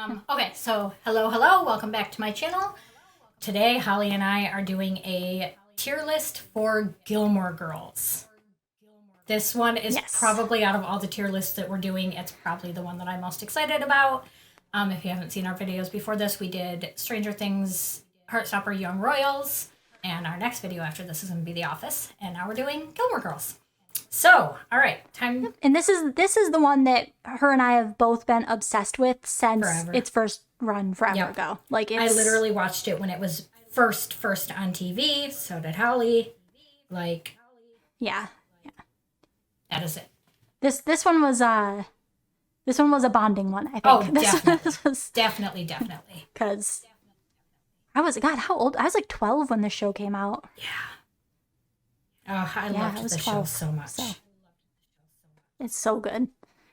Okay, so hello, welcome back to my channel. Today, Holly and I are doing a tier list for Gilmore Girls. This one is Yes. probably out of all the tier lists that we're doing, it's probably the one that I'm most excited about. If you haven't seen our videos before this, we did Stranger Things, Heartstopper, Young Royals, and our next video after this is going to be The Office, and now we're doing Gilmore Girls. So, all right, time And this is the one that her and I have both been obsessed with since forever. its first run forever Yep. ago. Like I it's literally watched it when it was first on TV. So did Holly. Like, yeah. that is it. This one was a bonding one, I think. Oh, this definitely. this was Definitely. because I was how old? I was like 12 when the show came out. Yeah. Oh, I Yeah, I loved was the show 12, so much. so. It's so good.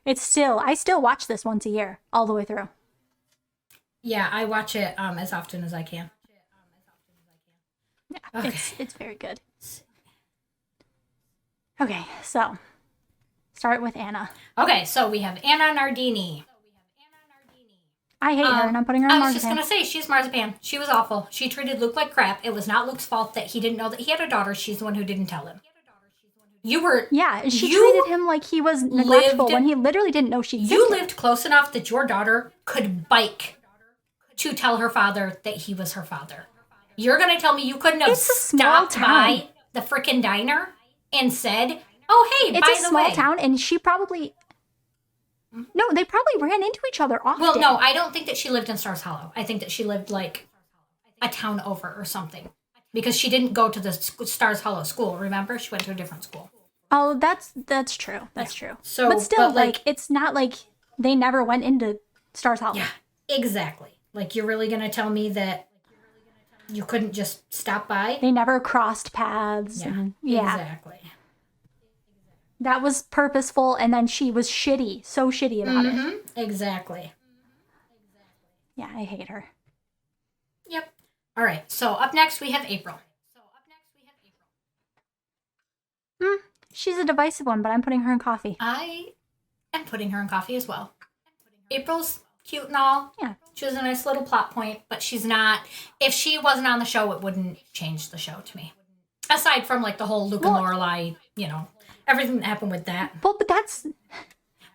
I still watch this once a year all the way through. Yeah, I watch it as often as I can. Yeah, Okay. it's very good. Okay, so start with Anna. Okay, so we have Anna Nardini. I hate her, and I'm putting her in I was just Marzipan. going to say, she's Marzipan. She was awful. She treated Luke like crap. It was not Luke's fault that he didn't know that he had a daughter. She's the one who didn't tell him. You were... Yeah, she you treated him like he was neglectful when he literally didn't know she existed. You lived close enough that your daughter could bike to tell her father that he was her father. You're going to tell me you couldn't have It's a small stopped town. by the frickin' diner and said, oh, hey, It's by a the small way. town, and she probably... No, they probably ran into each other often. Well, no, I don't think that she lived in Stars Hollow. I think that she lived, like, a town over or something. Because she didn't go to the Stars Hollow school, remember? She went to a different school. Oh, that's true. That's true. So, but still, but, like, it's not like they never went into Stars Hollow. Yeah, exactly. Like, you're really going to tell me that you couldn't just stop by? They never crossed paths. Yeah, exactly. That was purposeful, and then she was so shitty about it. Exactly. Yeah, I hate her. Yep. All right, so up next we have April. She's a divisive one, but I'm putting her in coffee. I am putting her in coffee as well. April's cute and all. Yeah. She was a nice little plot point, but she's not... If she wasn't on the show, it wouldn't change the show to me. Aside from, like, the whole Luke and Lorelai, everything that happened with that. Well, but that's...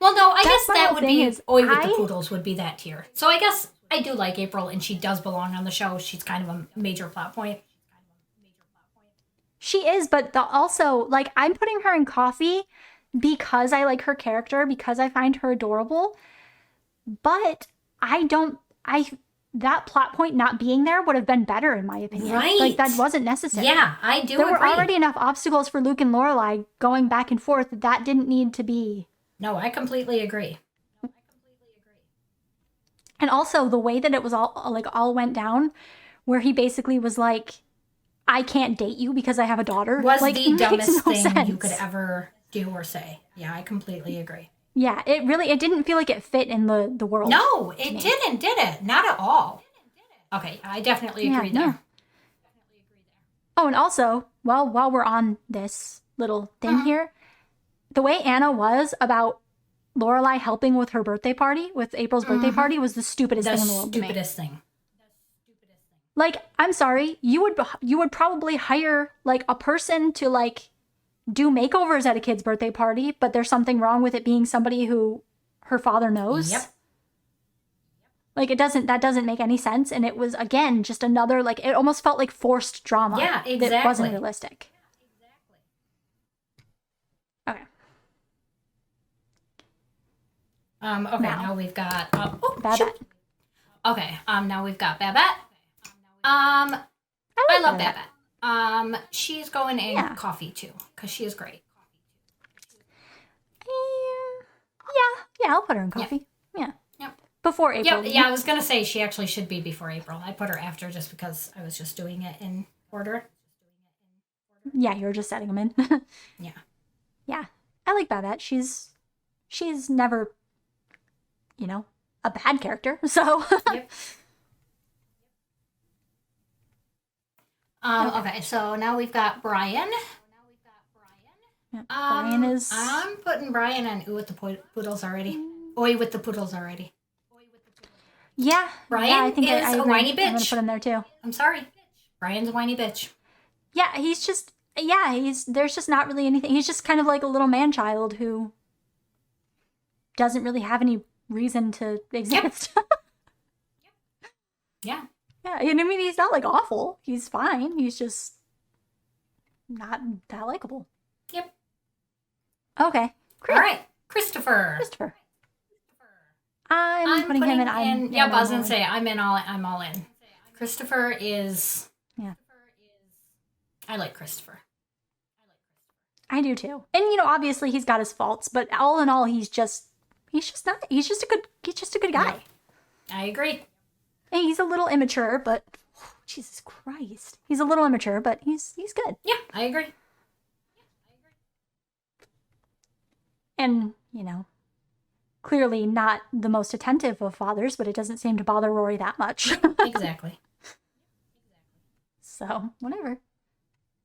Well, no, I guess my that whole would thing be... is Oi with the Poodles would be that tier. So I guess I do like April, and she does belong on the show. She's kind of a major plot point. She is, but also, like, I'm putting her in coffee because I like her character, because I find her adorable. But that plot point not being there would have been better, in my opinion. Right. Like, that wasn't necessary. Yeah, I do There agree. were already enough obstacles for Luke and Lorelai going back and forth that didn't need to be. No, I completely agree. And also, the way that it was all went down, where he basically was like, I can't date you because I have a daughter. Was like, the makes dumbest no thing sense. you could ever do or say. Yeah, I completely agree. Yeah, it didn't feel like it fit in the world. No, it didn't, did it? Not at all. Okay, I definitely agree there. No. Oh, and also, while we're on this little thing here, the way Anna was about Lorelai helping with her birthday party, with April's birthday party, was the stupidest The thing in the world to me. stupidest thing. Like, I'm sorry, you would probably hire, like, a person to, like, do makeovers at a kid's birthday party, but there's something wrong with it being somebody who her father knows. Yep. Like, that doesn't make any sense, and it was, again, just another, like, it almost felt like forced drama. Yeah, That exactly. wasn't realistic. Okay. Okay, now we've got... Babette. shoot. Okay, now we've got Babette. I love Babette. She's going in coffee, too, because she is great. Yeah, I'll put her in coffee. Yeah. Yep. Before April. Yeah, I was going to say she actually should be before April. I put her after just because I was just doing it in order. Yeah, you were just setting them in. Yeah. Yeah. I like Babette. She's never, a bad character. So. Yep. Okay, so now we've got Brian. Yeah, Brian is. I'm putting Brian on Ooh with the Poodles already. Oi with the Poodles already. Yeah. Brian yeah, I think is I a agree. whiny I'm gonna bitch. put him there too. I'm sorry. Brian's a whiny bitch. Yeah, there's just not really anything. He's just kind of like a little man-child who doesn't really have any reason to exist. Yeah. Yeah, and I mean, he's not like awful. He's fine. He's just not that likable. Yep. Okay. Great. All right. Christopher. I'm putting him in. Yeah, I was gonna say I'm all in. Christopher is. Yeah. I like Christopher. I do too. And obviously he's got his faults, but all in all, he's just a good guy. Yep. I agree. And he's a little immature, but Jesus Christ, he's a little immature, but he's good. Yeah, I agree. And clearly not the most attentive of fathers, but it doesn't seem to bother Rory that much. Exactly. So whatever.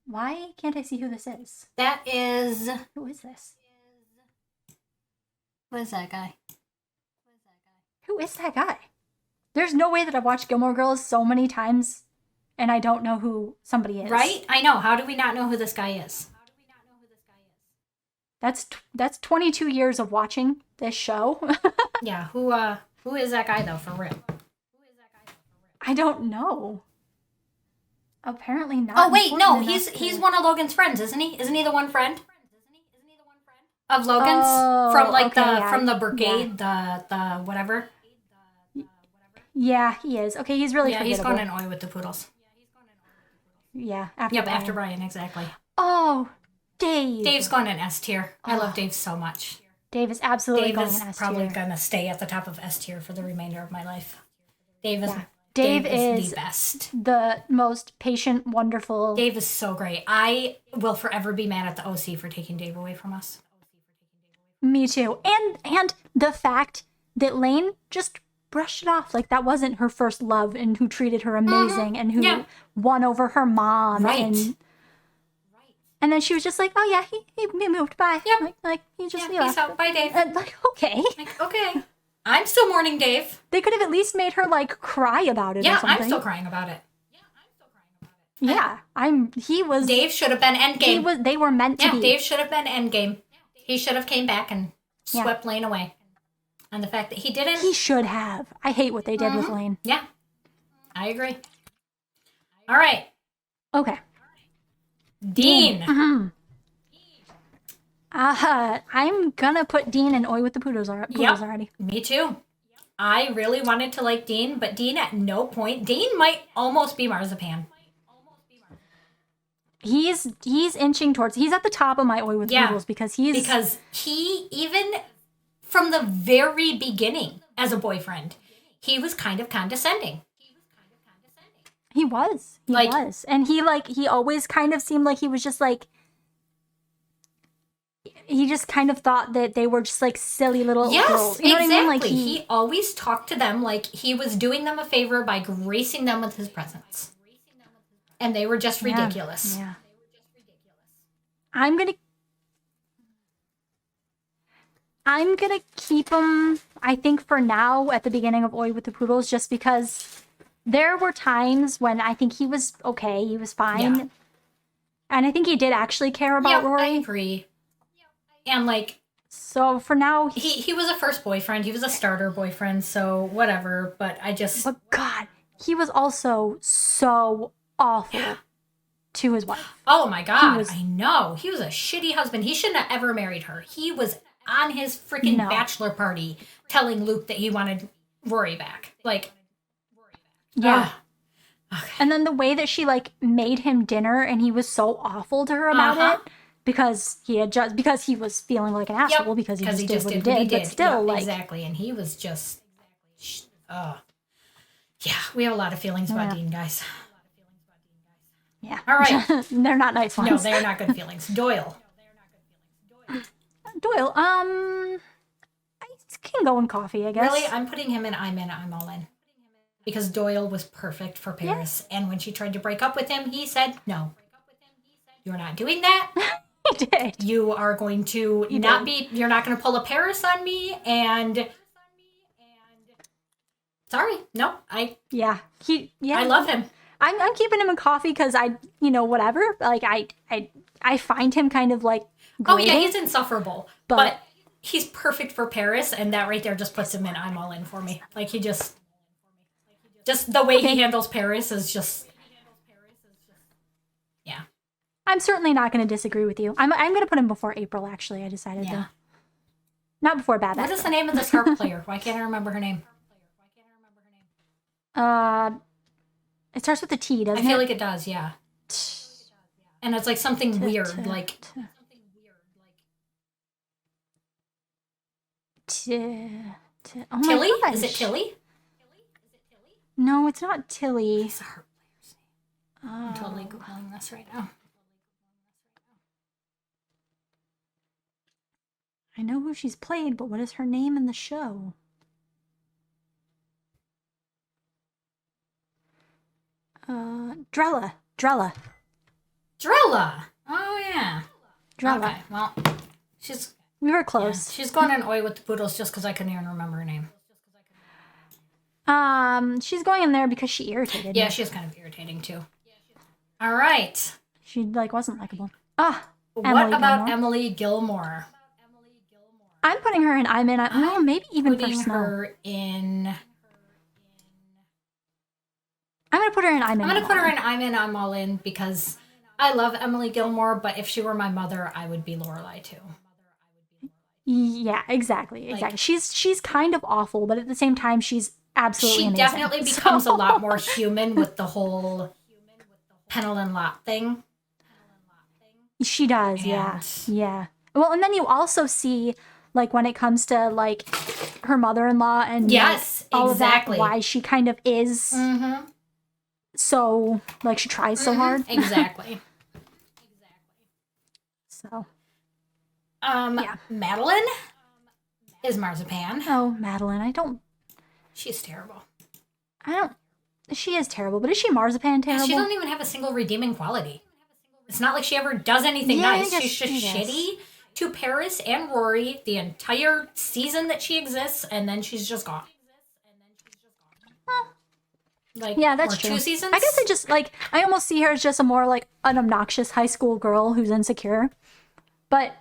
Why can't I see who this is? That is. Who is this? What is that guy? Who is that guy? There's no way that I've watched Gilmore Girls so many times and I don't know who somebody is. Right? I know. How do we not know who this guy is? That's 22 years of watching this show. Yeah. Who is that guy though? For real? I don't know. Apparently not. Oh wait, no. important He's enough one of Logan's friends, isn't he? Isn't he the one friend? Of Logan's Oh, from like okay, yeah, from the brigade, the whatever. Yeah, he is. Okay, he's really Yeah, he's forgettable. going in Oi with the poodles. Yeah, after Yep, Brian. after Brian, exactly. Oh, Dave. Dave's going in S tier. I love Dave so much. Dave is absolutely Dave going is in S probably tier. gonna stay at the top of S tier for the remainder of my life. Dave is Yeah. Dave, Dave is is the best. The most patient, wonderful. Dave is so great. I will forever be mad at the OC for taking Dave away from us. Me too. And the fact that Lane just brushed it off like that wasn't her first love, and who treated her amazing, and who won over her mom. Right. And then she was just like, oh yeah, he moved by. Yep. Like he just Yeah, peace out. Bye, Dave. like, okay. Like, okay. I'm still mourning Dave. They could have at least made her like cry about it or Yeah, something. I'm still crying about it. Yeah. He was Dave should have been Endgame. they were meant to Yeah, be. Dave should have been Endgame. He should have came back and swept Lane away. And the fact that he didn't. He should have. I hate what they did with Lane. Yeah, I agree. All right, Okay. Dean. I'm gonna put Dean in Oi with the Poodles already. Me too. I really wanted to like Dean, but Dean at no point. Dean might almost be Marzipan. He's inching towards. He's at the top of my Oi with the Poodles because he even from the very beginning as a boyfriend, he was kind of condescending. He was. He was. And he always kind of seemed like he was just like, he just kind of thought that they were just like silly little girls. You know exactly. what I mean? Like he always talked to them like he was doing them a favor by gracing them with his presence. And they were just ridiculous. Yeah. I'm gonna keep him, I think, for now at the beginning of Oi with the Poodles, just because there were times when I think he was okay, he was fine. Yeah. And I think he did actually care about Rory. I agree. And like, so for now, he was a first boyfriend. He was a starter boyfriend, so whatever. But God, he was also so awful to his wife. Oh my God, I know. He was a shitty husband. He shouldn't have ever married her. He was on his freaking bachelor party telling Luke that he wanted Rory back. Like, yeah. Okay. And then the way that she like made him dinner and he was so awful to her about it because he was feeling like an asshole because he just did what he did. But still, like, exactly. And he was just, yeah, we have a lot of feelings about Dean, guys. Yeah. All right. They're not nice ones. No, they're not good feelings. Doyle, I can go in coffee, I guess. Really? I'm putting him in. I'm all in. Because Doyle was perfect for Paris. Yeah. And when she tried to break up with him, he said, no, you're not doing that. He did. You are going to you're not going to pull a Paris on me. And Sorry. No, Yeah. I love him. I'm keeping him in coffee because whatever. Like I find him kind of like grating, Oh yeah, he's insufferable. But he's perfect for Paris, and that right there just puts him in I'm all in for me. Like he just the way he handles Paris is just yeah. I'm certainly not going to disagree with you. I'm going to put him before April. Actually, I decided to. Not before Babette. What is the name of this harp player? Why can't I remember her name? It starts with a T, doesn't it? I feel like it does, yeah. And it's like something weird, like oh Tilly? my gosh. Is it Tilly? No, it's not Tilly. It's a harp player's name. I'm totally googling this right now. I know who she's played, but what is her name in the show? Drella. Drella. Oh yeah. Drella. Okay, well, we were close. She's going in Oi with the Poodles just because I couldn't even remember her name. She's going in there because she irritated me. Yeah, she's kind of irritating too. All right. She wasn't likable. What about Emily Gilmore? I'm putting her in I'm in. No, maybe even for Snow. Her in. I'm gonna put her in I'm in. I'm gonna put her in I'm in. I'm all in because I love Emily Gilmore, but if she were my mother, I would be Lorelai too. Yeah, exactly. She's kind of awful, but at the same time, she's absolutely amazing. She definitely becomes a lot more human with the whole Penelon Lot thing. She does, yeah. Well, and then you also see, like, when it comes to, like, her mother-in-law and all of that, why she kind of is so, like, she tries so hard. Exactly. So. Madeline is Marzipan. Oh, Madeline. She's terrible. She is terrible, but is she Marzipan terrible? She doesn't even have a single redeeming quality. It's not like she ever does anything nice. She's just shitty to Paris and Rory the entire season that she exists, and then she's just gone. That's true. 2 seasons? I guess I almost see her as just a more, like, an obnoxious high school girl who's insecure. But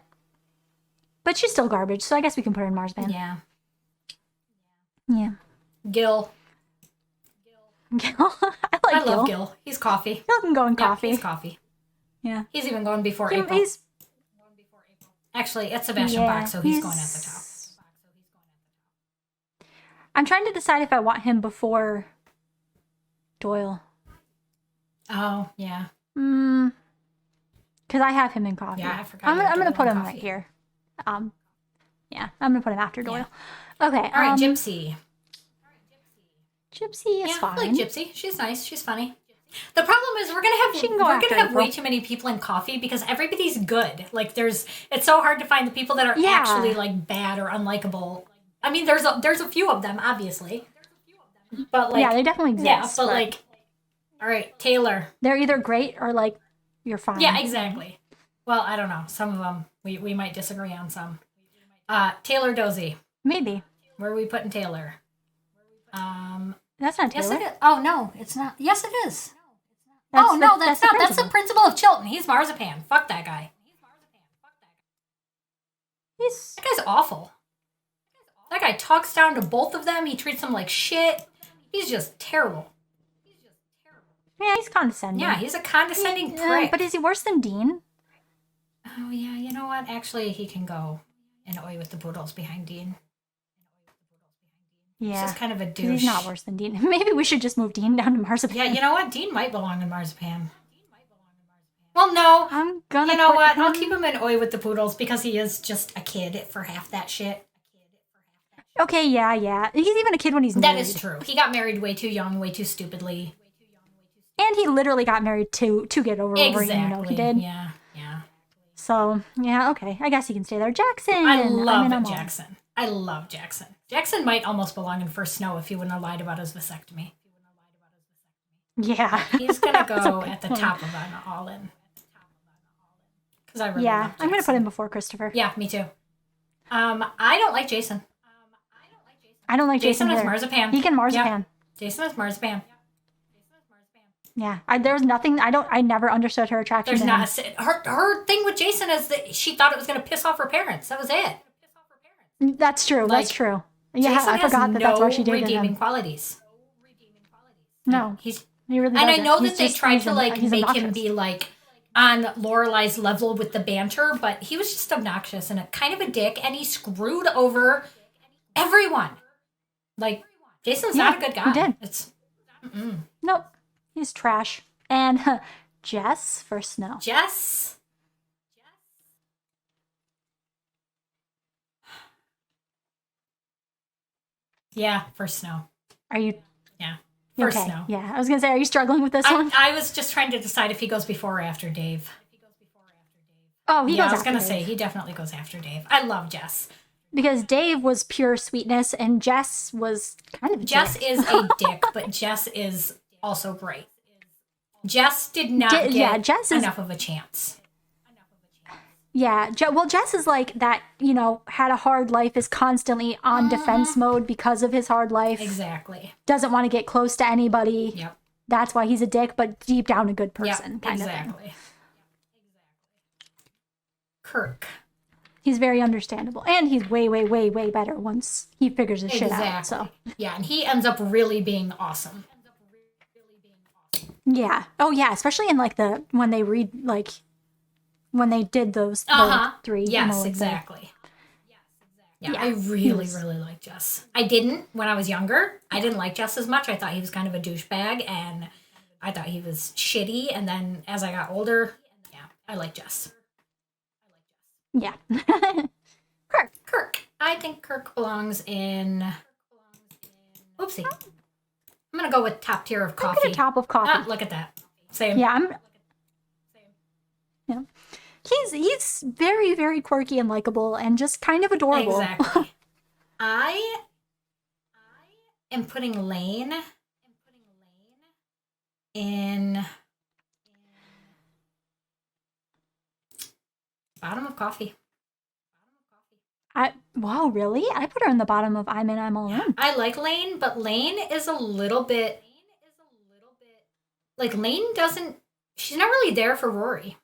she's still garbage, so I guess we can put her in Marzipan. Yeah. Yeah. Gil. I love Gil. He's coffee. Gil can go in coffee. He's coffee. Yeah. He's even going before April. Actually, it's Sebastian Bach, so he's going at the top. I'm trying to decide if I want him before Doyle. Oh, yeah. Because I have him in coffee. Yeah, I forgot. I'm gonna put him right here. Yeah, I'm gonna put him after Doyle. Yeah. Okay. All right, Gypsy. Gypsy is fine. I like Gypsy. She's nice. She's funny. The problem is we're gonna have way too many people in coffee because everybody's good. Like it's so hard to find the people that are actually like bad or unlikable. I mean, there's a few of them, obviously, but like they definitely exist. Yeah, but like, all right, Taylor. They're either great or like you're fine. Yeah, exactly. Well, I don't know. Some of them we might disagree on some. Taylor Dozy. Maybe. Where are we putting Taylor? That's not Taylor. Yes, it is. Oh no, it's not. Yes, it is. That's not. That's the principal of Chilton. He's Marzipan. Fuck that guy. That guy's awful. That guy talks down to both of them. He treats them like shit. He's just terrible. Yeah, he's condescending. Yeah, he's a condescending prick. But is he worse than Dean? Oh yeah, you know what? Actually, he can go in Oi with the Poodles behind Dean. Yeah. He's just kind of a douche. He's not worse than Dean. Maybe we should just move Dean down to Marzipan. Yeah, you know what? Dean might belong in Marzipan. Well, no. I'm gonna. You know what? I'll keep him in Oi with the Poodles because he is just a kid for half that shit. Okay, yeah. He's even a kid when he's married. That is true. He got married way too young, way too stupidly. And he literally got married to get over Rory, he did. Yeah. So, yeah, okay. I guess he can stay there. Jackson! I love Jackson. I love Jackson. Jackson might almost belong in First Snow if he wouldn't have lied about his vasectomy. Yeah. He's going to go at the top of an all-in. Because I really love Jackson. I'm going to put him before Christopher. Yeah, me too. I don't like Jason. I don't like Jason is either. marzipan. He can marzipan. Yep. Jason is marzipan. Yeah, there was nothing. I never understood her attraction. There's to not him. her thing with Jason is that she thought it was going to piss off her parents. That was it. That's true. Like, That's true. Yeah, Jason I forgot has that's why she no dated redeeming him. qualities. No, he really and I doesn't. know He's that they just- tried he's to an- like he's make him obnoxious. be like on Lorelai's level with the banter, but he was just obnoxious and a kind of a dick, and he screwed over everyone. Like, Jason's not a good guy. He did. It's Nope, he's trash. And Jess for Snow. Jess. Yeah, for Snow. Are you Yeah, for okay? Snow. Yeah, I was gonna say, are you struggling with this one? I was just trying to decide if he goes before or after Dave. Oh, he Yeah, goes I was after gonna Dave. say he definitely goes after Dave. I love Jess. Because Dave was pure sweetness and Jess was kind of a Jess dick. is a dick, but Jess is also great. Jess did not get Jess is- enough of a chance. Yeah, well, Jess is like that, had a hard life, is constantly on defense mode because of his hard life. Exactly. Doesn't want to get close to anybody. Yep. That's why he's a dick, but deep down a good Yep. person. Kind of thing. Exactly. Kirk. He's very understandable. And he's way, way, way, way better once he figures his shit out. So, Yeah, and he ends up really being awesome. yeah. Oh, yeah. Especially in like when they when they did those three. Yes, like, exactly. Yeah, Yeah, I he really, was- really like Jess. I didn't when I was younger. I didn't like Jess as much. I thought he was kind of a douchebag, and I thought he was shitty. And then as I got older, yeah, I like Jess. Yeah. Kirk. I think Kirk belongs in. Oopsie. I'm gonna go with top tier of coffee. Top of coffee. Ah, look at that. Same. Yeah, Yeah. He's very, very quirky and likable and just kind of adorable. Exactly. I am putting Lane in bottom of coffee. Wow, really? I put her in the bottom of I'm in, I'm all in. I like Lane, but Lane is a little bit like Lane doesn't. She's not really there for Rory.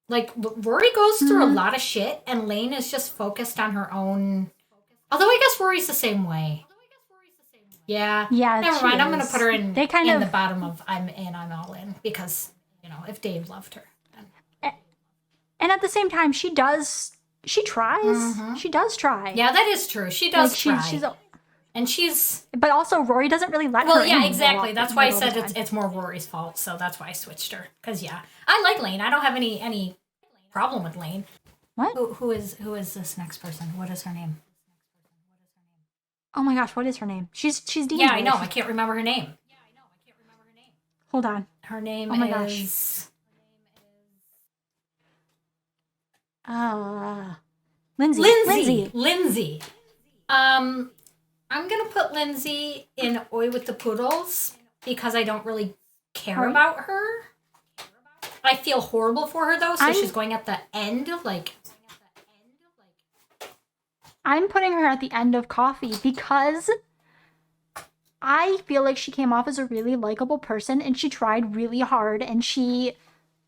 Like Rory goes through a lot of shit, and Lane is just focused on her own. Although I guess Rory's the same way. Yeah. Yeah, Never she mind. I'm gonna is. put her in. They kind in of- the bottom of I'm in. I'm all in because if Dave loved her. Then... And at the same time, she tries. She does try. Yeah, that is true. She does try. She's. But also, Rory doesn't really let her Well, in. yeah, a exactly. lot That's why I all the said time. it's more Rory's fault. So that's why I switched her. Because yeah, I like Lane. I don't have any problem with Lane. What? Who is this next person? What is her name? Oh my gosh, what is her name? She's Dean's Yeah, I know. wife. I can't remember her name. Hold on. Her name Oh my is. Lindsay. Lindsay. I'm gonna put Lindsay in Oi with the Poodles because I don't really care about her. I feel horrible for her though, so she's going at the end, like. I'm putting her at the end of coffee because I feel like she came off as a really likable person and she tried really hard and she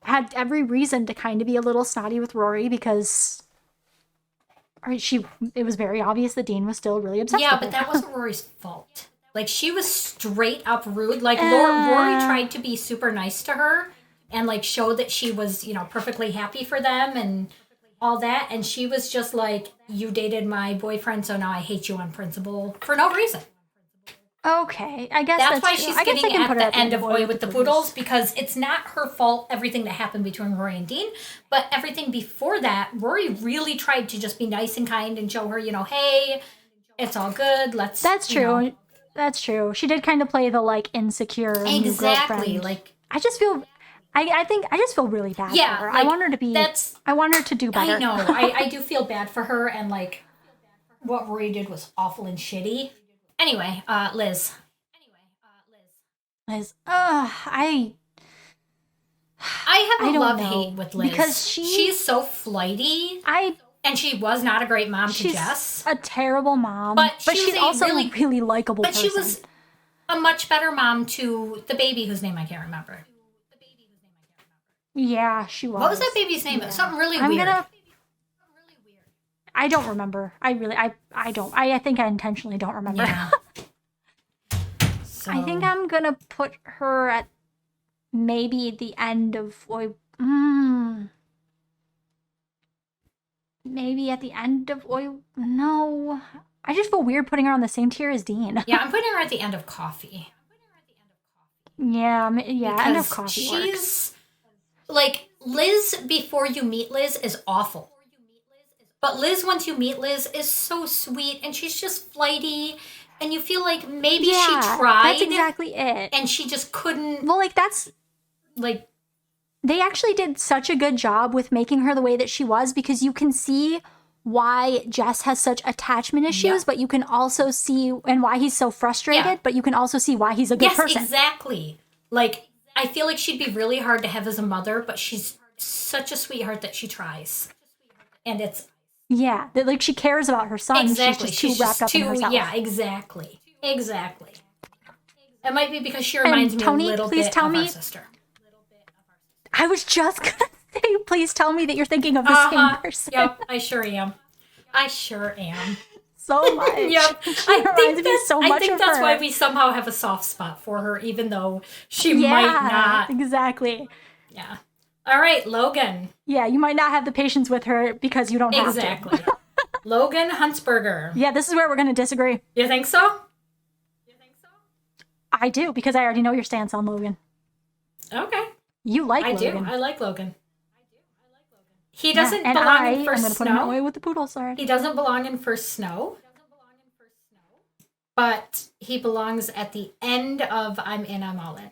had every reason to kind of be a little snotty with Rory because it was very obvious that Dean was still really obsessed Yeah, with but her. that wasn't Rory's fault. Like, she was straight up rude. Like, Rory tried to be super nice to her and, like, show that she was, perfectly happy for them and all that. And she was just like, you dated my boyfriend, so now I hate you on principle for no reason. Okay, I guess That's why true. she's I guess I getting can at put her the end of Oi with the Poodles, because it's not her fault, everything that happened between Rory and Dean, but everything before that, Rory really tried to just be nice and kind and show her, hey, it's all good, let's... That's true. That's true. She did kind of play the, like, insecure new Exactly, girlfriend. like... I just feel... I think I just feel really bad Yeah, for her. like, I want her to be... I want her to do better. I know. I do feel bad for her, and, like, what Rory did was awful and shitty. Anyway, Liz. Liz, I have a don't love-hate know, with Liz. because she's so flighty. I And she was not a great mom to She's Jess. a terrible mom. But she's also a really likable person. But she was a much better mom to the baby whose name I can't remember. Yeah, she was. What was that baby's name? It was something really weird. I don't remember. I don't. I think I intentionally don't remember. Yeah. So. I think I'm gonna put her at maybe the end of maybe at the end of no. I just feel weird putting her on the same tier as Dean. Yeah, I'm putting her at the end of Coffee. Yeah, end of Coffee. She's like Liz before you meet Liz is awful. But Liz, once you meet Liz, is so sweet and she's just flighty. And you feel like maybe she tried. That's exactly it. And she just couldn't. Well, they actually did such a good job with making her the way that she was, because you can see why Jess has such attachment issues, but you can also see, and why he's so frustrated, but you can also see why he's a good person. Yes, exactly. Like, I feel like she'd be really hard to have as a mother, but she's such a sweetheart that she tries. And it's... Yeah, that like she cares about her son. Exactly. She's just too wrapped up in herself. Yeah, exactly. Exactly. It might be because she reminds me a little bit of our sister. I was just going to say, please tell me that you're thinking of the same person. Yep, I sure am. So much. Yep. I think that's why we somehow have a soft spot for her, even though she might not. Exactly. Yeah. All right, Logan. Yeah, you might not have the patience with her because you don't have to. Exactly. Logan Huntsberger. Yeah, this is where we're going to disagree. You think so? I do, because I already know your stance on Logan. Okay. You like Logan. I like Logan. He doesn't belong in First I'm going to put him away with the poodles already. He doesn't belong in First Snow. But he belongs at the end of I'm In, I'm All In.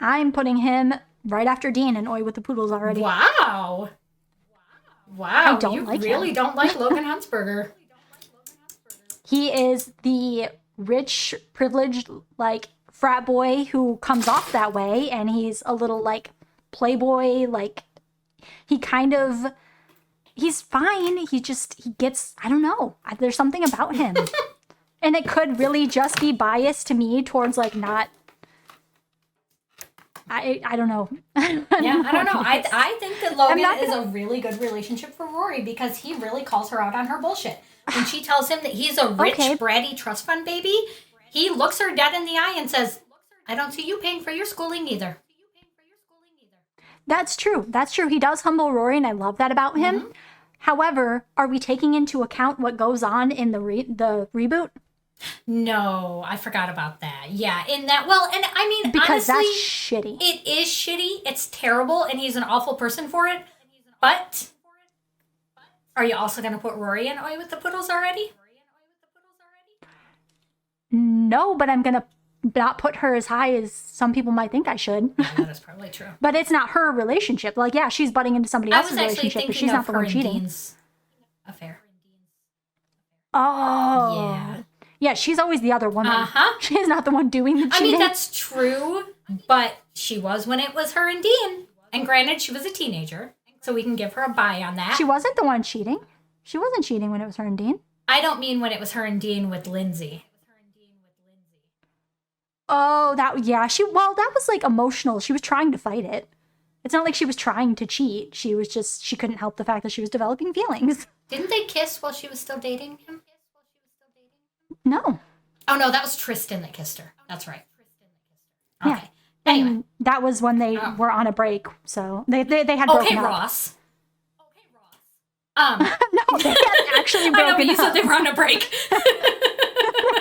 I'm putting him right after Dean and Oi with the Poodles already. Wow. I don't like really don't like Logan Huntsberger. He is the rich, privileged, like, frat boy who comes off that way, and he's a little, like, playboy, like, he's fine. He gets, I don't know. There's something about him. And it could really just be biased to me towards, like, not... I don't know. I don't know. I think that Logan is a really good relationship for Rory, because he really calls her out on her bullshit. When she tells him that he's a rich, bratty trust fund baby, he looks her dead in the eye and says, I don't see you paying for your schooling either. That's true. He does humble Rory, and I love that about him. Mm-hmm. However, are we taking into account what goes on in the reboot? No, I forgot about that. Yeah, in that, well, and I mean, because honestly, that's shitty. It is shitty. It's terrible, and he's an awful person for it. But are you also going to put Rory in Oi with the Poodles already? No, but I'm going to not put her as high as some people might think I should. Yeah, that is probably true. But it's not her relationship. Like, yeah, she's butting into somebody else's relationship, but she's not the one cheating. Dean's affair. Oh. Yeah. Yeah, she's always the other woman. Uh-huh. She's not the one doing the cheating. I mean, that's true, but she was when it was her and Dean. And granted, she was a teenager, so we can give her a bye on that. She wasn't the one cheating. She wasn't cheating when it was her and Dean. I don't mean when it was her and Dean with Lindsay. Oh, that was like emotional. She was trying to fight it. It's not like she was trying to cheat. She couldn't help the fact that she was developing feelings. Didn't they kiss while she was still dating him? No. Oh, no, that was Tristan that kissed her. That's right. Okay. Yeah. Anyway. And that was when they were on a break, so they had broken up. Ross. No, they had actually broken up. I know, but you said they were on a break. We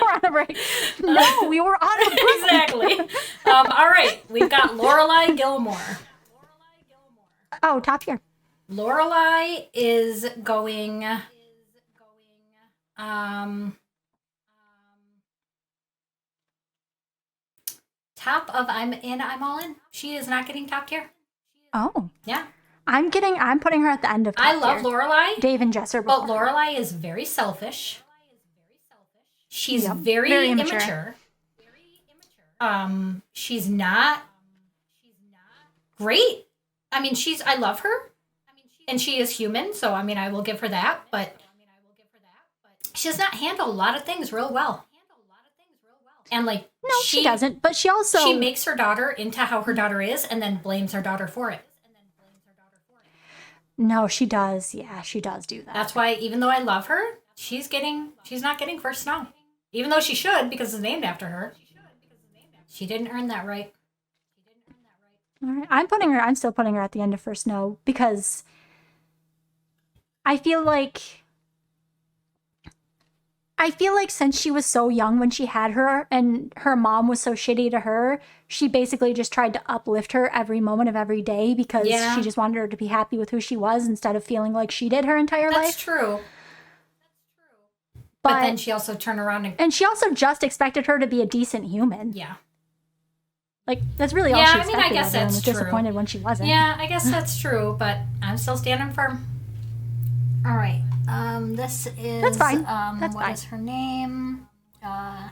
were on a break. No, we were on a break. Exactly. All right, we've got Lorelai Gilmore. Oh, top tier. Lorelai is going... top of I'm In, I'm All In. She is not getting top tier. Oh. Yeah. I'm putting her at the end of top I love tier. Lorelai. Dave and Jess are before. But Lorelai is very selfish. She's very immature. She's not great. I mean, I love her. And she is human, so I mean, I will give her that. But she does not handle a lot of things real well. And like, No, she doesn't. But she makes her daughter into how her daughter is, and then blames her daughter for it. No, she does. Yeah, she does do that. That's why, even though I love her, she's not getting first snow. Even though she should, because it's named after her. She didn't earn that right. All right. I'm still putting her at the end of first snow because I feel like since she was so young when she had her and her mom was so shitty to her, she basically just tried to uplift her every moment of every day because she just wanted her to be happy with who she was instead of feeling like she did her entire life. That's true. But then she also turned around and she also just expected her to be a decent human. Yeah. Like, that's really all she expected. I guess that's and was true. Disappointed when she wasn't. Yeah, I guess that's true, but I'm still standing firm. All right. This is... That's fine. What is her name? Oh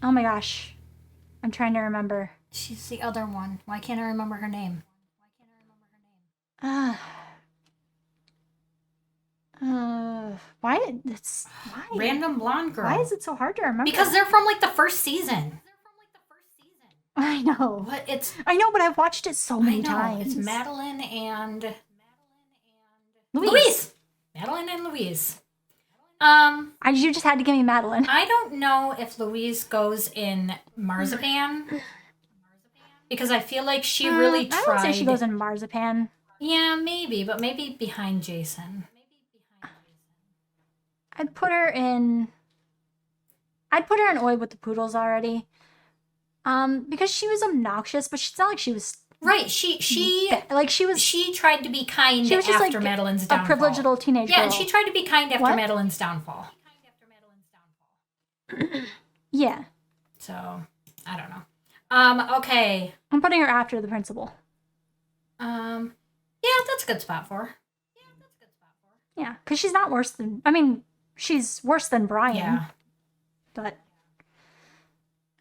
my gosh. I'm trying to remember. She's the other one. Why can't I remember her name? Why? Random blonde girl. Why is it so hard to remember? Because they're from like the first season. I know. But I know, but I've watched it so many times. It's Madeline and Louise. Madeline and Louise. You just had to give me Madeline. I don't know if Louise goes in Marzipan because I feel like she really tried. I would say she goes in Marzipan. Yeah, maybe, but maybe behind Jason. I'd put her in Oi with the Poodles already. Because she was obnoxious, but it's not like she was right. She tried to be kind she was just after like Madeline's downfall. A privileged little teenage girl. Yeah, and she tried to be kind after Madeline's downfall. Yeah. So I don't know. Okay. I'm putting her after the principal. Yeah, that's a good spot for her. Yeah, because she's not worse than. I mean, she's worse than Brian. Yeah. But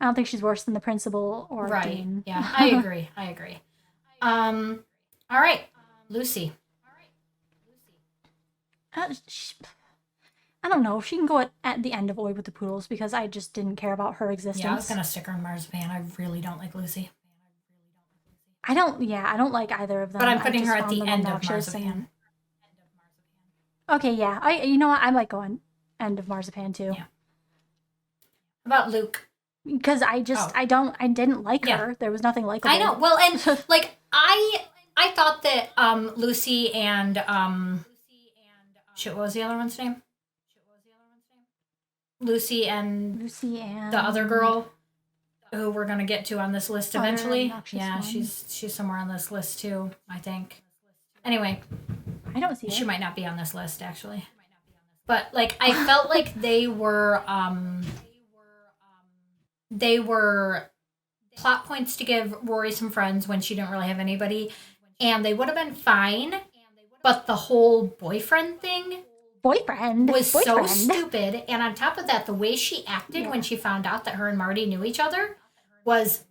I don't think she's worse than the principal or Dean. Yeah, I agree. All right, Lucy. I don't know. She can go at the end of Oi with the Poodles because I just didn't care about her existence. Yeah, I was gonna stick her in Marzipan. I really don't like Lucy. I don't like either of them. But I'm putting her at the end of Marzipan. Okay, yeah. You know what? I might go on end of Marzipan too. Yeah. About Luke. Because I didn't like her. There was nothing likable. I know. Well, and like I thought that Lucy and what was the other one's name? Lucy and the other girl who we're gonna get to on this list eventually. Yeah, she's somewhere on this list too, I think. Anyway, I don't see it. She might not be on this list actually. But like I felt like they were plot points to give Rory some friends when she didn't really have anybody, and they would have been fine, but the whole boyfriend thing was so stupid. And on top of that, the way she acted when she found out that her and Marty knew each other was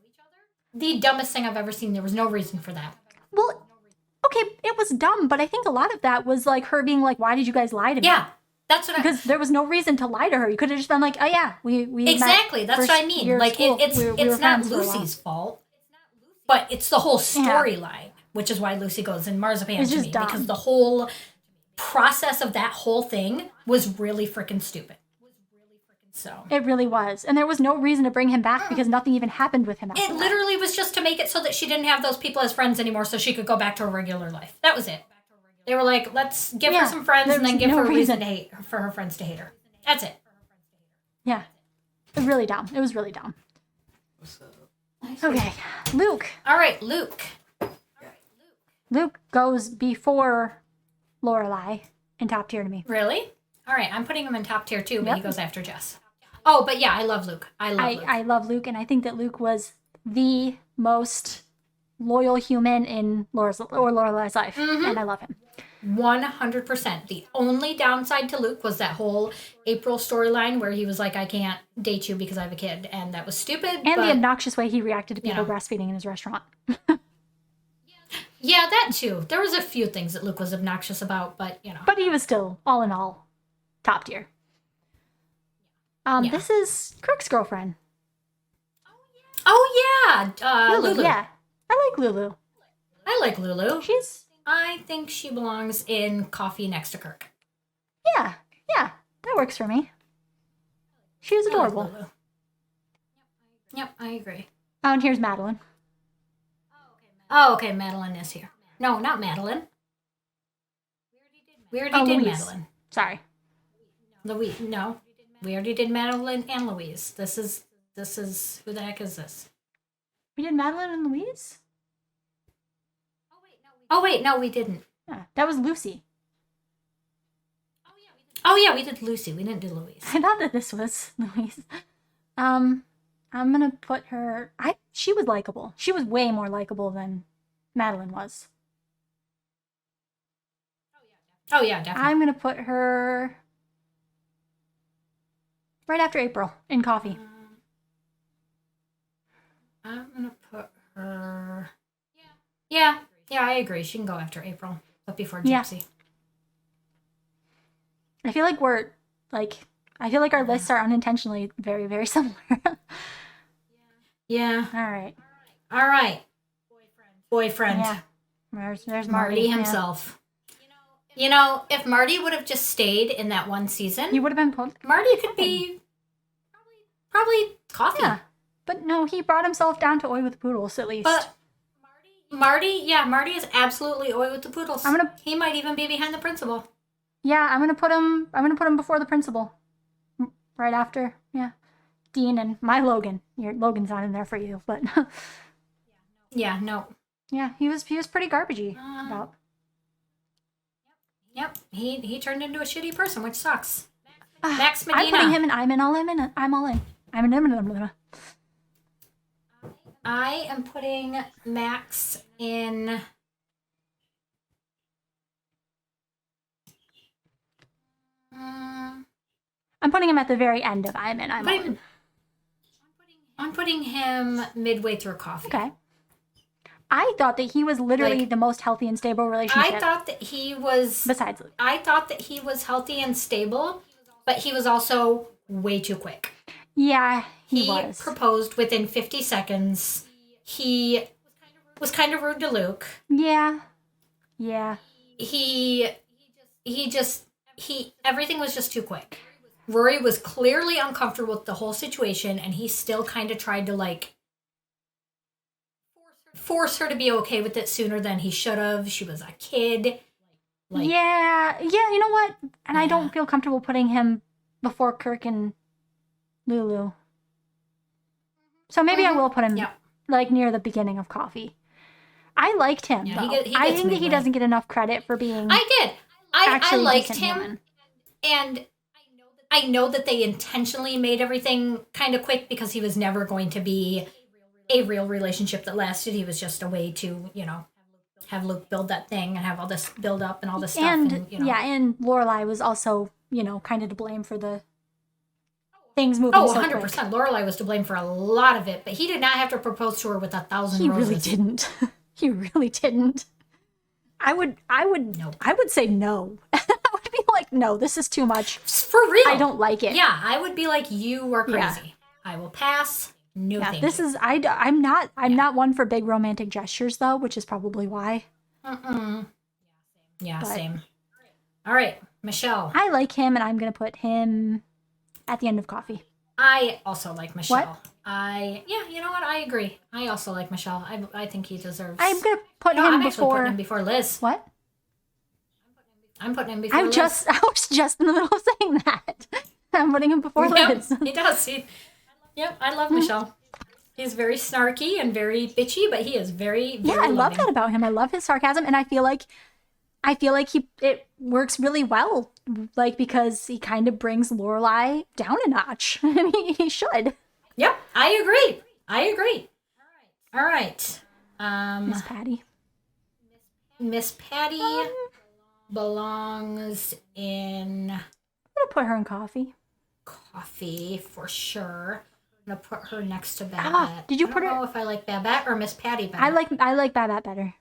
the dumbest thing I've ever seen. There was no reason for that. Well, okay, it was dumb, but I think a lot of that was like her being like, why did you guys lie to me? Yeah. Because there was no reason to lie to her. You could have just been like, oh yeah, we exactly. That's what I mean. Like it's not Lucy's fault, but it's the whole storyline, which is why Lucy goes in Marzipan to me dumb. Because the whole process of that whole thing was really freaking stupid. So it really was, and there was no reason to bring him back because nothing even happened with him. It literally was just to make it so that she didn't have those people as friends anymore, so she could go back to her regular life. That was it. They were like, let's give her some friends and then give her a reason to hate for her friends to hate her. That's it. Yeah. Really dumb. It was really dumb. Okay. Luke. All right, Luke. Luke goes before Lorelai in top tier to me. Really? All right, I'm putting him in top tier too, but he goes after Jess. Oh, but yeah, I love Luke. I love Luke, and I think that Luke was the most loyal human in Lorelai's life, and I love him. 100%. The only downside to Luke was that whole April storyline where he was like, I can't date you because I have a kid, and that was stupid. And the obnoxious way he reacted to people breastfeeding in his restaurant. Yeah, that too. There was a few things that Luke was obnoxious about, but you know. But he was still, all in all, top tier. Yeah. This is Kirk's girlfriend. Oh yeah, Lulu. Yeah, I like Lulu. I like Lulu. She's I think she belongs in coffee next to Kirk. yeah, that works for me. She was adorable. I like Lulu. Yep, I agree. Oh, and here's Madeline. Oh, okay, Madeline is here. No, not Madeline. We already did Louise. Madeline. Sorry. Louise, no. We already did Madeline and Louise. This is who the heck is this? We did Madeline and Louise? Oh wait, no, we didn't. Yeah, that was Lucy. Oh yeah, we did Lucy. We didn't do Louise. I thought that this was Louise. I'm gonna put her. She was likable. She was way more likable than Madeline was. Oh yeah, definitely. I'm gonna put her right after April in coffee. I'm gonna put her. Yeah, I agree. She can go after April, but before Gypsy. Yeah. I feel like our lists are unintentionally very, very similar. Yeah. All right. Boyfriend. Yeah. There's Marty himself. You know, if Marty would have just stayed in that one season, He would have been put. Marty could be probably coffee. Yeah. But no, he brought himself down to Oi with the Poodles at least. But Marty is absolutely Oi with the Poodles. He might even be behind the principal. Yeah, I'm gonna put him before the principal. Right after, yeah. Dean and my Logan. Logan's not in there for you, but Yeah, no. Yeah, he was pretty garbagey about. Yep, he turned into a shitty person, which sucks. Max Medina. I'm putting him in. I'm all in. I'm in. I am putting Max in. I'm putting him at the very end of I'm all in. I'm putting him midway through coffee. Okay. I thought that he was literally the most healthy and stable relationship. I thought that he was. Besides Luke. I thought that he was healthy and stable, but he was also way too quick. Yeah, he was. He proposed within 50 seconds. He was kind of rude to Luke. Yeah. Everything was just too quick. Rory was clearly uncomfortable with the whole situation, and he still kind of tried to, force her to be okay with it sooner than he should have. She was a kid. Yeah, you know what? And I don't feel comfortable putting him before Kirk and Lulu. So maybe I will put him, near the beginning of coffee. I liked him, though. I think that he doesn't get enough credit for being... I did. I liked him, human. And I know that they intentionally made everything kind of quick because he was never going to be a real relationship that lasted. He was just a way to, have Luke build that thing and have all this build up and all this stuff. And and Lorelai was also, kind of to blame for the things moving so 100%. quick. Lorelai was to blame for a lot of it, but he did not have to propose to her with 1,000 roses. He really didn't. He really didn't. I would say no. I would be like, no, this is too much. For real. I don't like it. Yeah, I would be like, you are crazy. Yeah. I will pass. No, thank this you. is I'm not one for big romantic gestures though, which is probably why. Yeah, same. All right, Michelle. I like him, and I'm gonna put him at the end of coffee. I also like Michelle. What? You know what? I agree. I also like Michelle. I think he deserves. I'm gonna put him I'm before. actually putting him before Liz. What? I'm putting him before Liz. I was just in the middle of saying that. I'm putting him before Liz. He does. Yep, I love Michelle. He's very snarky and very bitchy, but he is very, very I love loving. that about him. I love his sarcasm, and I feel like it works really well, because he kind of brings Lorelai down a notch, and he should. Yep, I agree. All right. Miss Patty. Miss Patty belongs in. I'm gonna put her in coffee. Coffee for sure. I'm gonna put her next to Babette. Did you put her? I don't know if I like Babette or Miss Patty better. I like Babette better.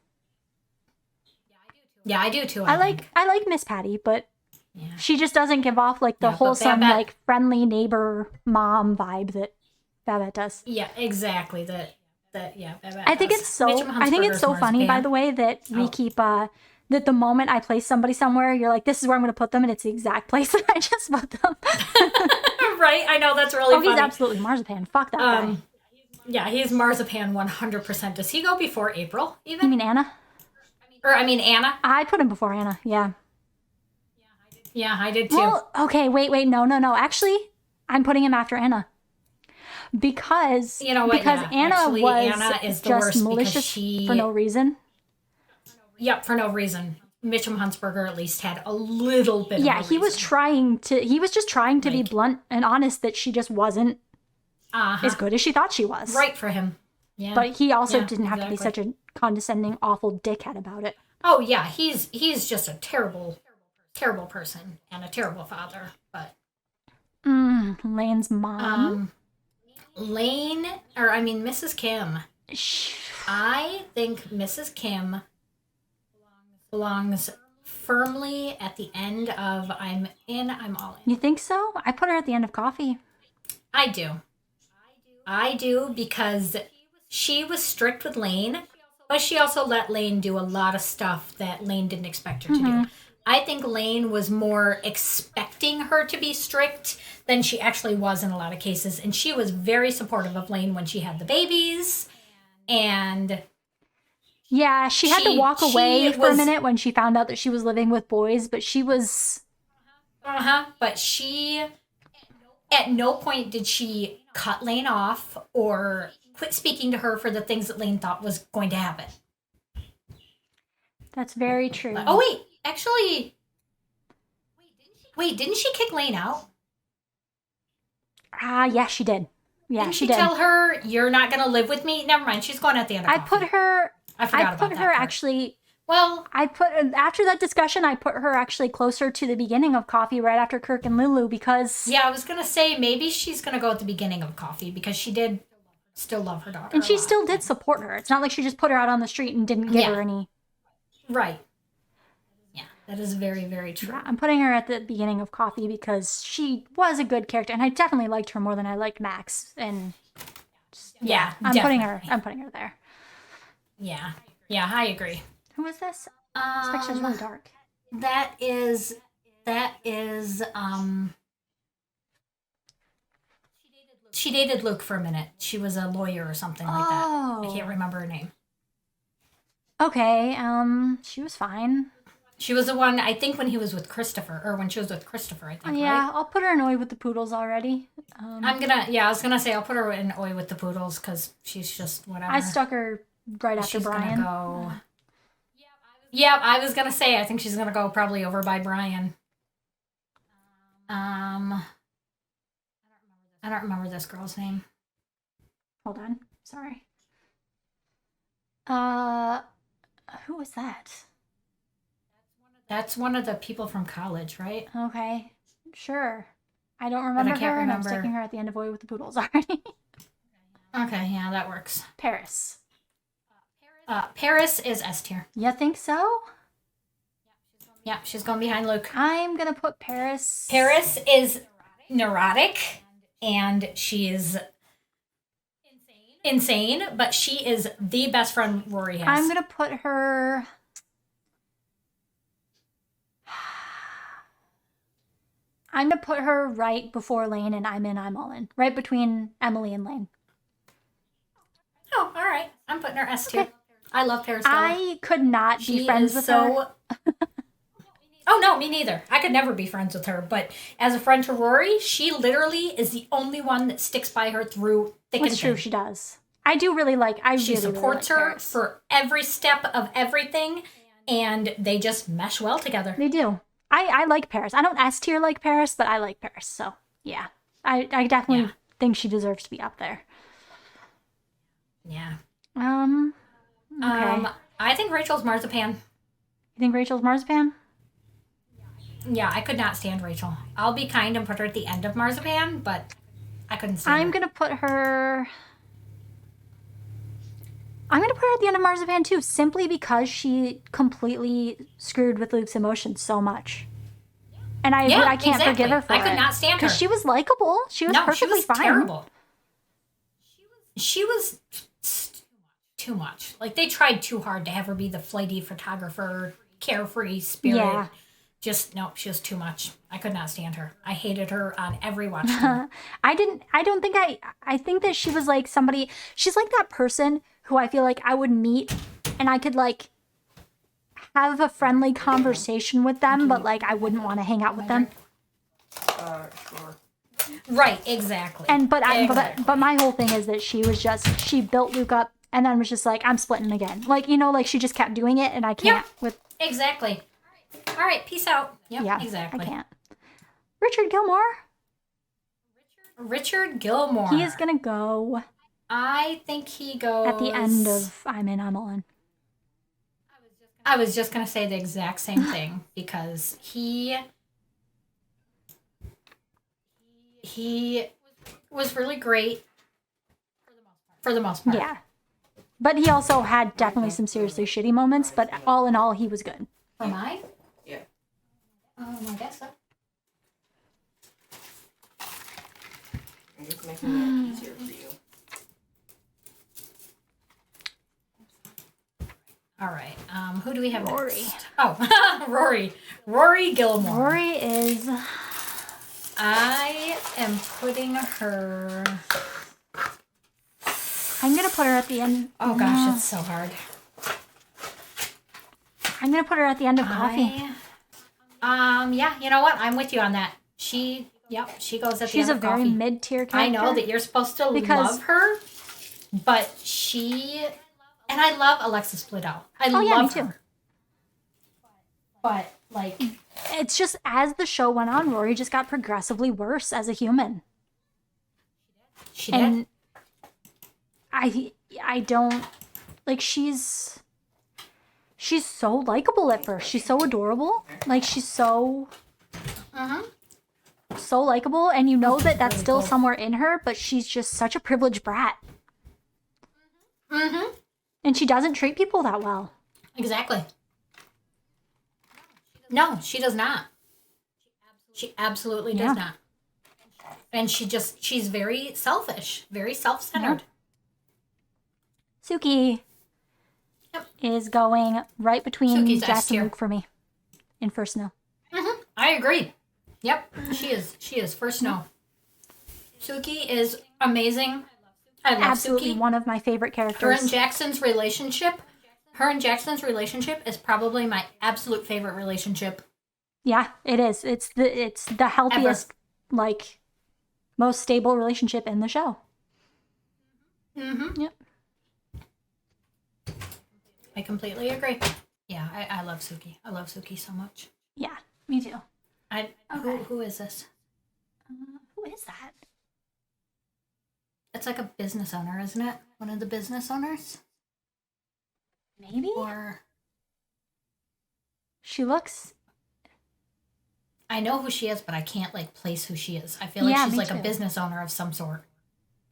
Yeah, I do too. I think. like Miss Patty, but Yeah. she just doesn't give off like the Yeah, but wholesome, Babette- like friendly neighbor mom vibe that Babette does. Yeah, exactly. Yeah, Babette I think does. it's so. Mitchum I think it's Huntsberger's so funny, by marzipan. the way, that we Oh. keep that the moment I place somebody somewhere, you're like, this is where I'm going to put them, and it's the exact place that I just put them. Right? I know, that's really Oh, funny. he's absolutely marzipan. Fuck that guy. Yeah, he's marzipan 100%. Does he go before April You even? mean Anna? Or I mean Anna? I put him before Anna. Yeah. Yeah, I did too. Well, okay, wait, no. Actually, I'm putting him after Anna. Because You know what? Because Yeah, Anna actually, was Anna is the just worst because malicious she- for no reason. Yep, for no reason. Mitchum Huntsberger at least had a little bit of Yeah, a he was reason. he was just trying to be Like- blunt and honest that she just wasn't as good as she thought she was. Right for him. Yeah. But he also Yeah, didn't have to be such exactly. a condescending, awful dickhead about it. Oh yeah, he's just a terrible person and a terrible father. But Lane's mom. Mrs. Kim. I think Mrs. Kim belongs firmly at the end of I'm in, I'm all in. You think so? I put her at the end of Coffee. I do because she was strict with Lane, but she also let Lane do a lot of stuff that Lane didn't expect her to do. I think Lane was more expecting her to be strict than she actually was in a lot of cases. And she was very supportive of Lane when she had the babies. And Yeah, she had to She- walk she away for a was- minute when she found out that she was living with boys, but she was but she, at no point did she cut Lane off or quit speaking to her for the things that Lane thought was going to happen. That's very true. Oh, wait, actually, didn't she kick Lane out? Yeah, she did. Yeah, Didn't she she did. tell her, you're not going to live with me? Never mind, she's going at the end of I Coffee. put her. I forgot I about put that her part. actually. Well, I put after that discussion. I put her actually closer to the beginning of Coffee, right after Kirk and Lulu, because yeah, I was going to say maybe she's going to go at the beginning of Coffee because she did still love her daughter. and a she lot. still did support her. It's not like she just put her out on the street and didn't give Yeah. her any. Right. Yeah, that is very, very true. Yeah, I'm putting her at the beginning of Coffee because she was a good character, and I definitely liked her more than I liked Max. And Yeah, I'm putting her. definitely. I'm putting her there. Yeah, I agree. Who is this? This picture's really dark. That is she dated Luke for a minute. She was a lawyer or something like that. I can't remember her name. Okay. She was fine. She was the one, I think, when he was with Christopher, or when she was with Christopher, I think, Yeah, right? I'll put her in Oi with the Poodles already. I was gonna say I'll put her in Oi with the Poodles because she's just whatever. I stuck her right after She's Brian. gonna go. Yeah, I was gonna say I think she's gonna go probably over by Brian. I don't remember this girl's name. Hold on. Sorry. Who was that? That's one of the people from college, right? Okay. Sure. I don't remember can't her, and I'm remember. sticking her at the end of Oi with the Poodles already. Okay, yeah, that works. Paris. Paris is S tier. You think so? Yeah, she's going behind Luke. I'm gonna put Paris. Paris is neurotic and she is insane, but she is the best friend Rory has. I'm gonna put her. I'm gonna put her right before Lane and I'm in, I'm all in. Right between Emily and Lane. Oh, all right. I'm putting her S tier. I love Paris. Stella. I could not be She friends is with her. Oh no, me neither. I could never be friends with her. But as a friend to Rory, she literally is the only one that sticks by her through thick It's and true, thin. she does. I do really like. She really supports like her Paris. for every step of everything, and they just mesh well together. They do. I like Paris. I don't S tier like Paris, but I like Paris. So yeah, I definitely Yeah. think she deserves to be up there. Yeah. Okay. I think Rachel's marzipan. You think Rachel's marzipan? Yeah, I could not stand Rachel. I'll be kind and put her at the end of marzipan, but I couldn't stand I'm her. gonna put her. I'm going to put her at the end of Marzipan too, simply because she completely screwed with Luke's emotions so much. And I can't exactly. forgive her for it. I could not stand her. Because she was likable. She was perfectly fine. Terrible. She was too much. Like, they tried too hard to have her be the flighty photographer, carefree spirit. Yeah. Just, no, she was too much. I could not stand her. I hated her on every watch. I think that she was like somebody, she's like that person who I feel like I would meet and I could like have a friendly conversation with them, but like I wouldn't want to hang out with them. Sure. Right, exactly. And but my whole thing is that she built Luke up and then was just like, I'm splitting again. Like, you know, like she just kept doing it and I can't with exactly. All right, peace out. Yep, yeah, exactly. I can't. Richard Gilmore. Richard Gilmore. He is gonna go. I think he goes at the end of I'm in, I'm all in. I was just gonna say the exact same thing because he was really great for the most part. Yeah. But he also had definitely some seriously shitty moments, but all in all, he was good. Am I? Yeah. I guess so. I'm just making it easier for you. All right. Who do we have Rory. next? Oh, Rory. Rory Gilmore. Rory is... I am putting her... I'm going to put her at the end. Oh, gosh, it's so hard. I'm going to put her at the end of Coffee. Yeah, you know what? I'm with you on that. She goes at the end of Coffee. She's a very mid-tier character. I know that you're supposed to love her, but she... And I love Alexis Bledel. I love her. But, like... It's just, as the show went on, Rory just got progressively worse as a human. She did. I don't... Like, she's so likable at first. She's so adorable. Like, she's so... So likable, and you know that that's still somewhere in her, but she's just such a privileged brat. And she doesn't treat people that well. Exactly. No, she does not. She absolutely does not. And she's very selfish, very self-centered. Yeah. Suki is going right between Suki's Jess S and tier. Luke for me in First Snow. I agree. Yep, she is first snow. Suki is amazing. I love Absolutely Suki. one of my favorite characters. Her and Jackson's relationship is probably my absolute favorite relationship. Yeah, it is. It's the healthiest, like, most stable relationship in the show. Yep. I completely agree. Yeah, I love Suki. I love Suki so much. Yeah, me too. Who is this? Who is that? It's like a business owner, isn't it? One of the business owners? Maybe? Or... She looks... I know who she is, but I can't, like, place who she is. I feel like she's, like, a business owner of some sort.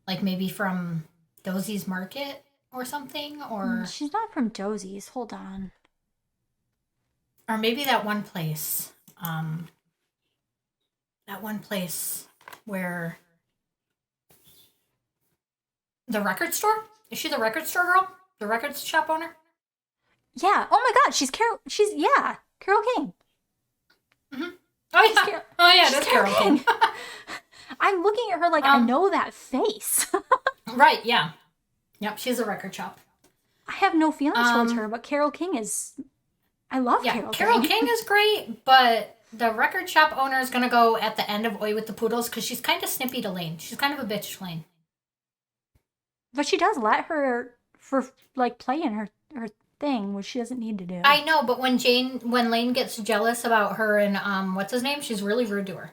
Like, maybe from Dosie's Market or something, or... She's not from Dosie's. Hold on. Or maybe that one place. That one place where... The record store? Is she the record store girl? The record shop owner? Yeah. Oh my god, she's Carol King. Oh yeah. That's Carol King. I'm looking at her like I know that face. Right, yeah. Yep, she's a record shop. I have no feelings towards her, but Carol King is... I love Carol King. Carol King is great, but the record shop owner is going to go at the end of Oi with the Poodles because she's kind of snippy to Lane. She's kind of a bitch to Lane. But she does let her play in her thing, which she doesn't need to do. I know, but when Lane gets jealous about her and what's his name, she's really rude to her.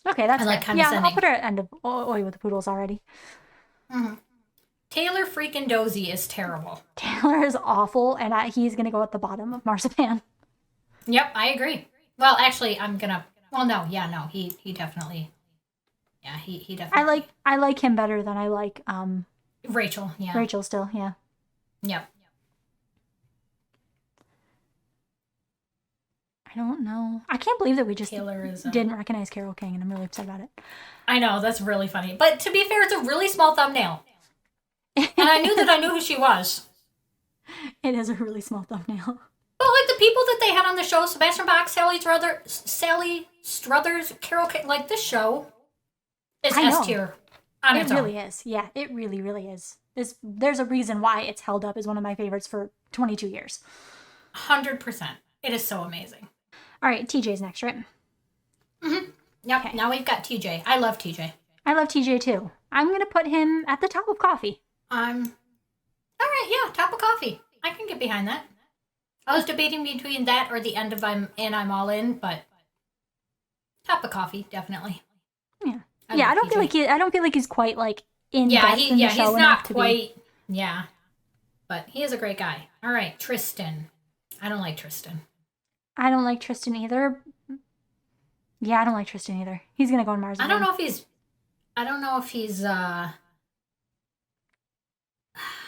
Okay, that's like fair. Yeah, I'll condescending. put her at end of Oi with the Poodles already. Taylor freaking Dozy is terrible. Taylor is awful, and he's gonna go at the bottom of Marzipan. Yep, I agree. Well, actually, I'm gonna. Well, no, he definitely. Yeah, he definitely. I like him better than I like Rachel. Yeah, Rachel still. Yeah. Yep. I don't know. I can't believe that we just Taylor is didn't recognize Carol King, and I'm really upset about it. I know, that's really funny. But to be fair, it's a really small thumbnail. And I knew that I knew who she was. It is a really small thumbnail. But like the people that they had on the show, Sebastian Bach, Sally Struthers, Carol King, like this show is S tier on its own. It really is. Yeah, it really, really is. There's a reason why it's held up as one of my favorites for 22 years. 100%. It is so amazing. All right, TJ's next, right? Mm-hmm. Yep. Okay. Now we've got TJ. I love TJ. I love TJ too. I'm going to put him at the top of coffee. All right, yeah, top of coffee. I can get behind that. I was debating between that or the end of I'm All In, but top of coffee, definitely. Yeah. I don't feel like he's quite like in depth in the show he's not quite. Yeah. But he is a great guy. All right, Tristan. I don't like Tristan. I don't like Tristan either. Yeah, I don't like Tristan either. He's going to go in Mars. I don't know if he's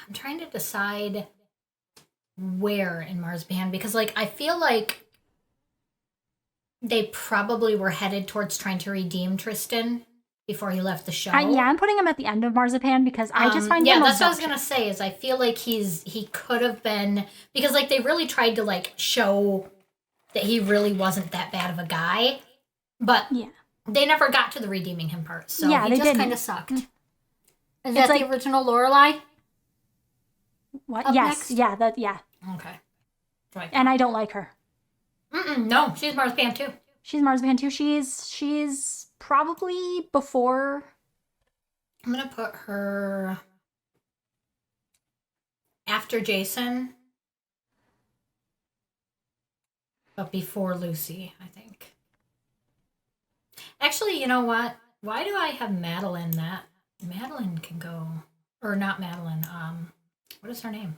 I'm trying to decide where in Marzipan, because like I feel like they probably were headed towards trying to redeem Tristan before he left the show. I'm putting him at the end of Marzipan because I just find him that's what I was gonna say. Is I feel like he could have been, because like they really tried to like show that he really wasn't that bad of a guy, but they never got to the redeeming him part. So he just kind of sucked. Is that like the original Lorelai? What? Yes. Next? Yeah. Okay. Right. And I don't like her. No, she's Marzipan too. She's Marzipan too. She's probably before. I'm gonna put her after Jason, but before Lucy, I think. Actually, you know what? Why do I have Madeline? That Madeline can go, or not Madeline? What is her name?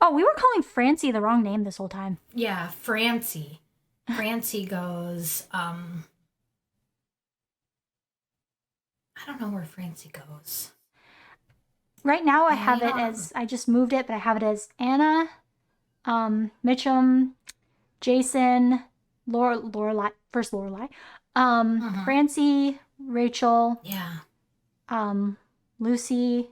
Oh, we were calling Francie the wrong name this whole time. Yeah, Francie. Francie goes, I don't know where Francie goes. Right now I have it as, I just moved it, but I have it as Anna, Mitchum, Jason, Lorelai, Francie, Rachel, Lucy,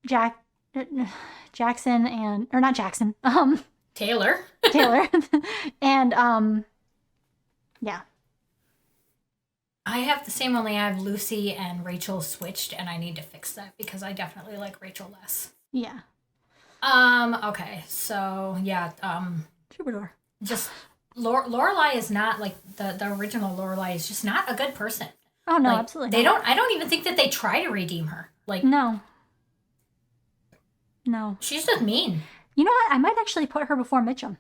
Jackson, and or not Jackson, Taylor, and yeah. I have the same, only I have Lucy and Rachel switched, and I need to fix that because I definitely like Rachel less. Yeah. Okay, so yeah, Troubadour. Just Lorelai is not like the original Lorelai is just not a good person. Oh no, like, absolutely. I don't even think that they try to redeem her. Like No. She's just mean. You know what? I might actually put her before Mitchum.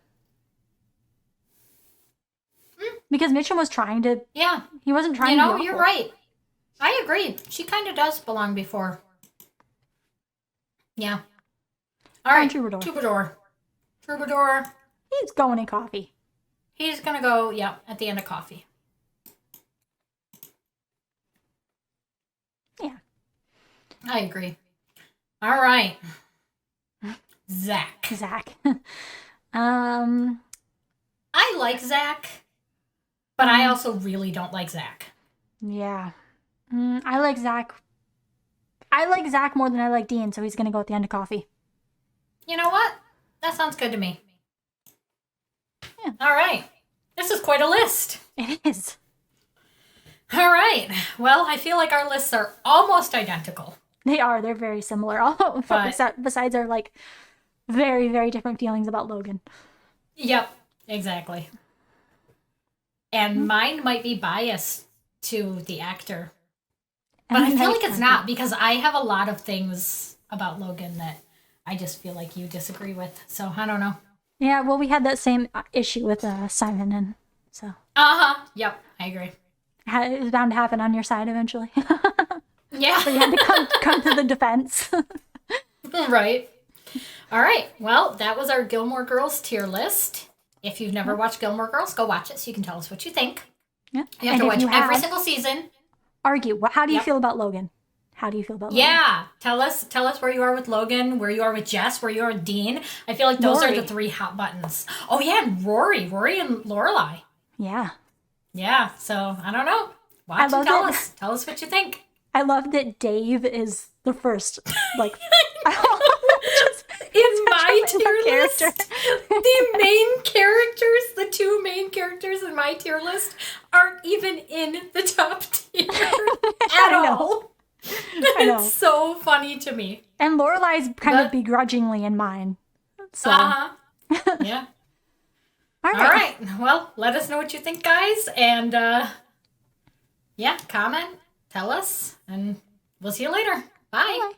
Because Mitchum was trying to. Yeah. He wasn't trying to. You're right. I agree. She kind of does belong before. Yeah. All right. Troubadour. He's going in coffee. He's going to go, at the end of coffee. Yeah. I agree. All right. Zach. I like Zach, but I also really don't like Zach. Yeah. I like Zach. I like Zach more than I like Dean, so he's going to go at the end of coffee. You know what? That sounds good to me. Yeah. All right. This is quite a list. It is. All right. Well, I feel like our lists are almost identical. They are. They're very similar. Besides our, like, very, very different feelings about Logan. Yep. Exactly. And mine might be biased to the actor. But I feel like it's not, because I have a lot of things about Logan that I just feel like you disagree with. So, I don't know. Yeah, well, we had that same issue with Simon, and so. Yep, I agree. It was bound to happen on your side eventually. Yeah. So you had to come to the defense. Right. All right. Well, that was our Gilmore Girls tier list. If you've never watched Gilmore Girls, go watch it so you can tell us what you think. Yeah. You have to watch every single season. Argue. How do you feel about Logan? How do you feel about Logan? Yeah, tell us where you are with Logan, where you are with Jess, where you are with Dean. I feel like those are Rory. the 3 hot buttons. Oh yeah, and Rory and Lorelai. Yeah. Yeah, so I don't know. Watch and tell us. Tell us what you think. I love that Dave is the first, like, in my tier list, the main characters, the 2 main characters in my tier list, aren't even in the top tier at all. I know. It's so funny to me. And Lorelai's kind of begrudgingly in mine. So. Yeah. All right. Well, let us know what you think, guys. And, yeah, comment, tell us, and we'll see you later. Bye. Bye.